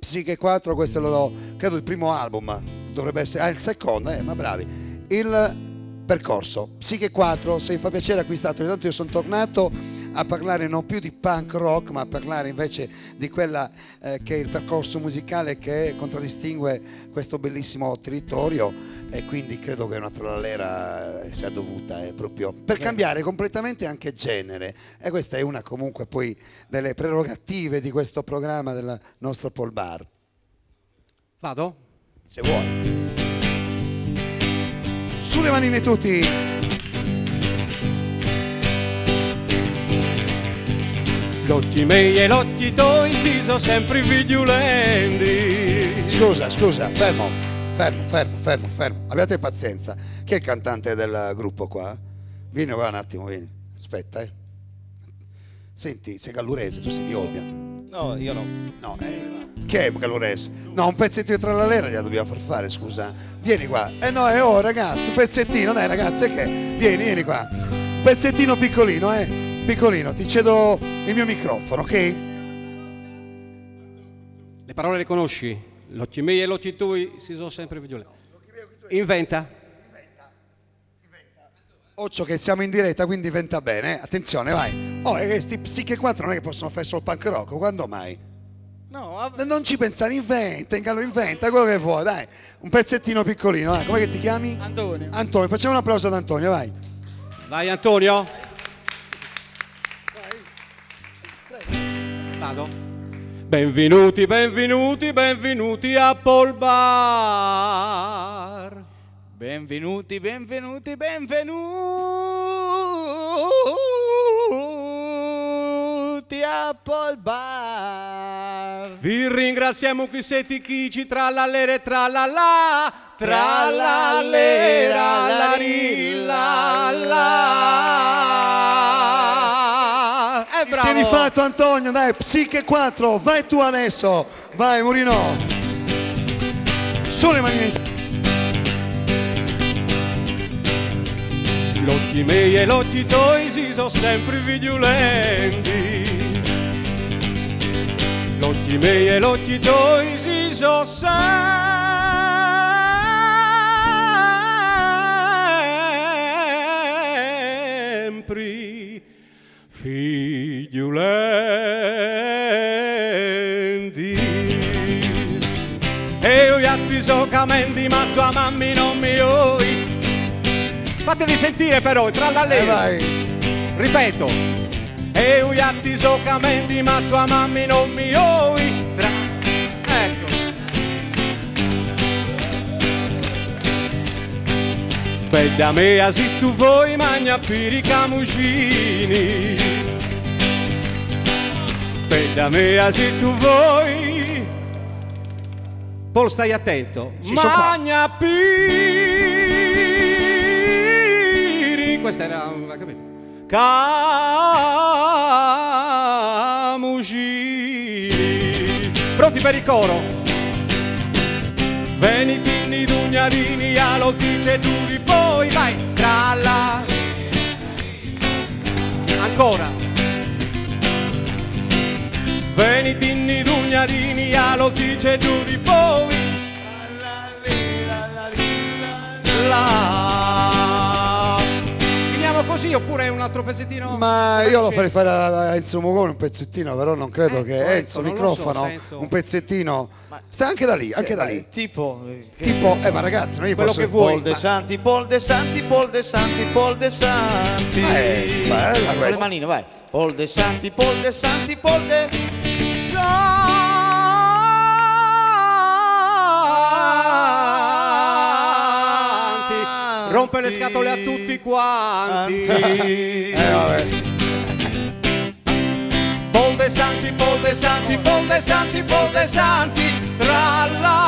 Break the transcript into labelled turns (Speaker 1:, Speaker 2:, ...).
Speaker 1: Psiche 4, questo è credo il primo album, dovrebbe essere, il secondo, ma bravi. Il percorso, Psiche 4, se vi fa piacere acquistato, intanto io sono tornato a parlare non più di punk rock, ma a parlare invece di quella che è il percorso musicale che contraddistingue questo bellissimo territorio, e quindi credo che una trallera sia dovuta proprio per cambiare completamente anche genere, e questa è una comunque poi delle prerogative di questo programma del nostro Paul Bar.
Speaker 2: Vado?
Speaker 1: Se vuoi. Sulle manine tutti.
Speaker 2: L'occhi miei e l'occhi tuoi si sono sempre vigilanti.
Speaker 1: Scusa, fermo. Abbiate pazienza. Chi è il cantante del gruppo qua? Vieni qua un attimo, vieni. Aspetta, Senti, sei gallurese, tu sei di Olbia.
Speaker 3: No, io no.
Speaker 1: No, che è gallurese? No, un pezzettino tra la lera gliela dobbiamo far fare, scusa. Vieni qua. No, ragazzi, un pezzettino, dai ragazzi, che? Vieni qua. Un pezzettino piccolino, Piccolino, ti cedo il mio microfono, ok?
Speaker 2: Le parole le conosci? L'occhi miei e l'occhi tuoi si sono sempre vigilanti. Inventa.
Speaker 1: Occhio che siamo in diretta, quindi inventa bene, Attenzione, vai. Questi Psiche 4 non è che possono fare solo punk rock, quando mai?
Speaker 3: No,
Speaker 1: non ci pensare, inventa quello che vuoi, dai. Un pezzettino piccolino, vai. Com'è che ti chiami?
Speaker 3: Antonio,
Speaker 1: facciamo un applauso ad Antonio, vai.
Speaker 2: Vai Antonio. Vado. Benvenuti a Paul Bar.
Speaker 3: benvenuti a Paul Bar.
Speaker 2: Vi ringraziamo qui siete chici tra la lera e tra la la, tra la lera la rilla la.
Speaker 1: Ti sei rifatto Antonio, dai, Psiche 4, vai tu adesso, vai Murino. Sulle manine.
Speaker 2: L'occhi miei e l'occhi tuoi si sono sempre vigilanti. L'occhi miei e l'occhi tuoi si sono sempre vigilanti. E io gli so camenti ma tua mamma non mi oi. Fatevi sentire però, tra la lei. Ripeto. E io gli so camenti ma tua mamma non mi oi. Ecco. Bella mia se tu vuoi magna per i camucini. Bella mia se tu vuoi. Paul stai attento. Magna piri. Questa era una, capito? Camucini. Pronti per il coro? Venitini, dugnarini, alo dice tu di poi, vai, tra la. Ancora. Venitini, dugnarini, alo dice tu di poi. La. Finiamo così oppure un altro pezzettino?
Speaker 1: Ma io lo farei fare a Enzo Mugone un pezzettino, però non credo che Enzo, microfono,
Speaker 2: so,
Speaker 1: un pezzettino. Sta anche da lì, anche da lì.
Speaker 3: Tipo,
Speaker 1: ma ragazzi, non io
Speaker 2: quello
Speaker 1: posso...
Speaker 2: che vuoi.
Speaker 3: Paul De Santi, Paul De Santi, Paul De Santi, Paul De Santi.
Speaker 1: Bella
Speaker 3: Le
Speaker 1: questa.
Speaker 3: manine, vai. Paul De Santi, Paul De Santi, Paul De
Speaker 2: Santi. Rompe le scatole a tutti quanti.
Speaker 1: Vabbè.
Speaker 2: Paul De Santi, Paul De Santi, Paul De Santi, Paul De Santi, tra la